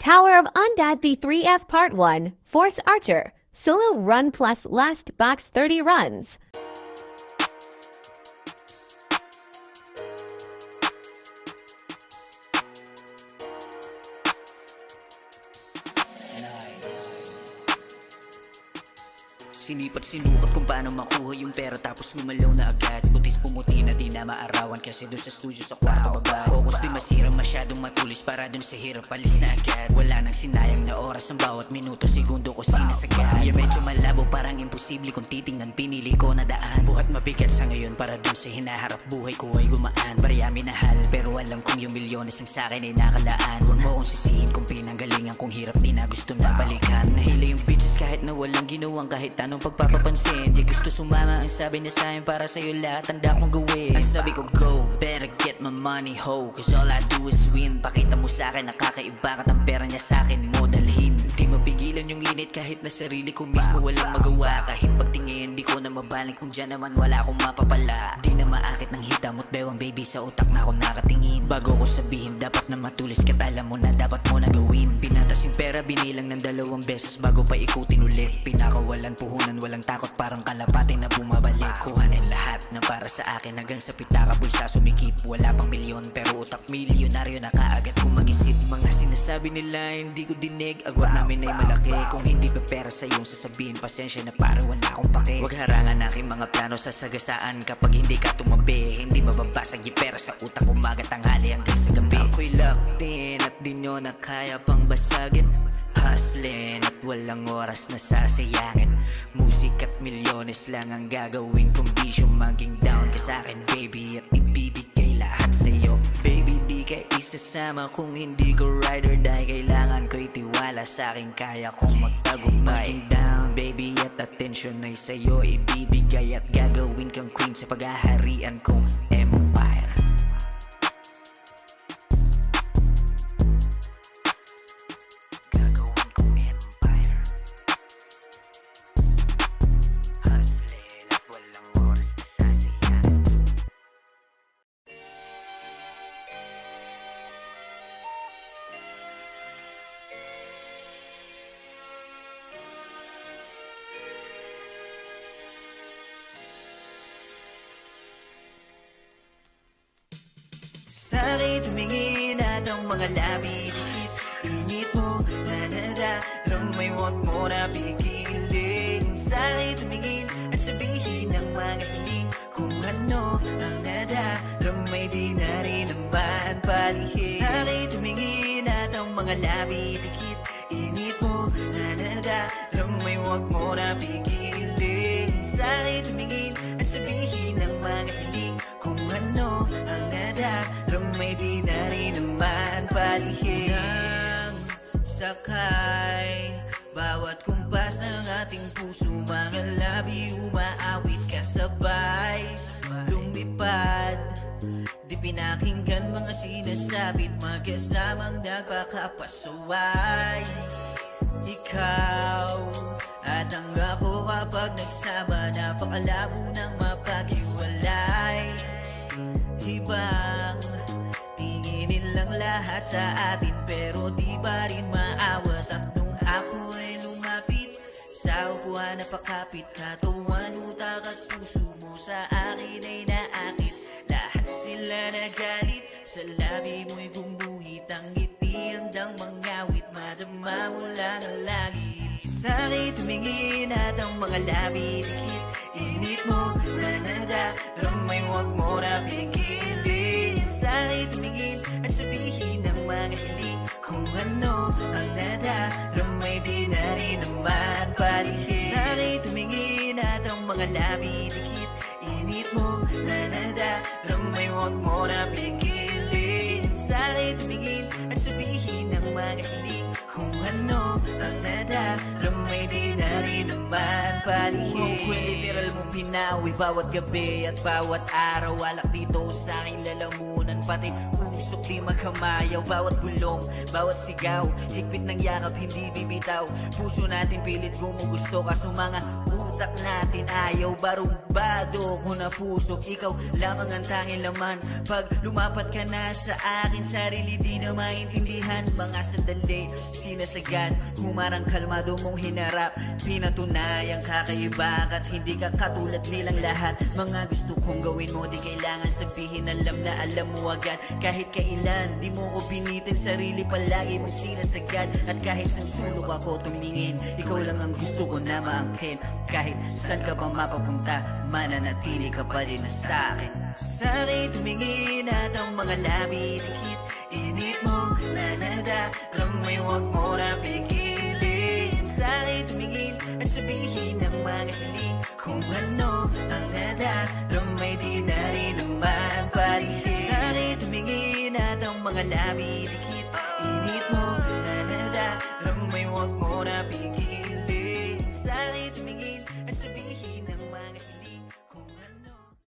Tower of Undead B3F Part 1, Force Archer, Solo Run plus last box 30 runs. Sinipat sinukat kung paano makuha yung pera tapos lumalaw na agad. Kutis pumuti na di na maarawan kasi dun sa studio sa kwarto baba. Focus di masira masyadong matulis para dun sa hirap alis na agad. Wala nang sinayang na oras ang bawat minuto segundo ko sinasagad. Yeah, medyo malabo parang imposible kung titingnan pinili ko na daan. Buhat mabigat sa ngayon para dun sa hinaharap buhay ko ay gumaan. Barya minahal pero alam kong yung milyones ang sakin ay nakalaan. Huwag mo kong sisihin kung pinanggalingan kong hirap di na gusto na balikan. Nahila yung bitches kahit na walang ginawang kahit anong pagpapapansin. Di gusto sumama ang sabi niya sa'yo para sa'yo lahat handa kong gawin. Ang sabi ko go, better get my money ho, cause all I do is win. Pakita mo sa'kin nakakaiba at ang pera niya sa'kin mo dalhin. Di mapigilan yung init kahit na sarili ko mismo walang magawa. Kahit pagtingin di ko na mabalik kung dyan naman wala akong mapapala. Di na maakit ng hitamot bewang baby sa utak na ako nakatingin. Bago ko sabihin dapat na matulis ka't alam mo na dapat mo na gawin. Pinatas yung pera binilang ng 2 beses bago pa ikutin ulit. Pinakawalan puhunan walang takot parang kalapati na bumabalik. Kuhanin lahat na para sa akin hanggang sa pitaka bulsa sumikip. Wala pang milyon pero utak milyonaryo na kaagad kung mag-isip. Mga sinasabi nila hindi ko dinig. Agwat namin ay malaki. Kung hindi ba pera sa iyong sasabihin pasensya na parang wala akong pake. Huwag harangan aking mga plano sa sagasaan kapag hindi ka tumabi. Hindi mababasag yung pera sa utak umaga tanghali hanggang sa gabi. Ako'y locked in at di nyo na kaya pang basagin. Hustling at walang oras na sasayangin. Musik at milyones lang ang gagawin kung di siya maging down ka sa'kin baby. At ibibigay lahat sa'yo baby. Di ka isasama kung hindi ko ride or die. Kailangan ko'y tiwala sa'kin kaya kong magtagumpay. Maging down baby at attention ay sa'yo ibibigay. At gagawin kang queen sa paghaharian kong empire. Sa'kin tumingin at ang mga labi dikit. Init mo na nadaramay huwag mo na pigilin. Sa'kin tumingin at sabihin ang mga hiling. Kung ano ang nadaramay di na rin naman palihin. Sa'kin tumingin at ang mga labi dikit. Init mo na nadaramay huwag mo na pigilin. Sa'kin tumingin at sabihin ang mga hiling. Kung ano ang nadaramay di na rin naman palihin. Nang sakay bawat kumpas ng ating puso, mga labi umaawit kasabay lumipad. Di pinakinggan mga sinasabit, magkasamang nagpakapasuway. Ikaw at ang ako kapag nagsama, napakalabo ng mapaghiwalay. Ibang tinginin lang lahat sa atin pero di ba rin maawat. At nung ako ay lumapit sa upuan napakapit, katawan, utak at puso mo sa akin ay naakit. Lahat sila nagalit, sa labi mo'y gumuhit. Ang ngiti handang mangawit, madama mo lang ang langit. Sa'kin tumingin at ang mga labi dikit. Init mo na nadaramay huwag mo na pigilin. Sa'kin tumingin at sabihin ang mga hiling. Kung ano ang nadaramay di na rin naman palihin. Sa'kin tumingin at ang mga labi dikit. Init mo na nadaramay huwag mo na pigilin. Sa'kin tumingin at sabihin ang mga hiling. Kung ano ang nadaramay di na rin naman palihin. Kung literal mo pinawi bawat gabi at bawat araw. Alak dito sa aking lalamunan, pati usok di magkamayaw. Bawat bulong, bawat sigaw, higpit ng yakap hindi bibitaw. Puso natin pilit gumugusto ka sa mga utak utak natin ayaw barumbado ko na pusok, ikaw lamang ang tanging laman. Pag lumapat ka na sa akin, sarili di na maintindihan. Mga sandali, sinasagad, humarang kalmado mong hinarap. Pinatunayang kakaiba at hindi ka katulad nilang lahat. Mga gusto kong gawin mo, di kailangan sabihin, alam na alam mo agad. Kahit kailan, di mo ko pinitin, sarili palagi mong sinasagad. At kahit sang sulok ako tumingin, ikaw lang ang gusto ko na maangkin. Kahit saan ka pa mapapunta, mananatili ka pa rin na sa'kin. Sa'kin tumingin at ang mga labi dikit, init mo na nadaramay, huwag mo na pigilin. Sa'kin tumingin at sabihin ang mga hiling, kung ano ang nadaramay di na rin naman parihin. Sa'kin tumingin at ang mga labi dikit,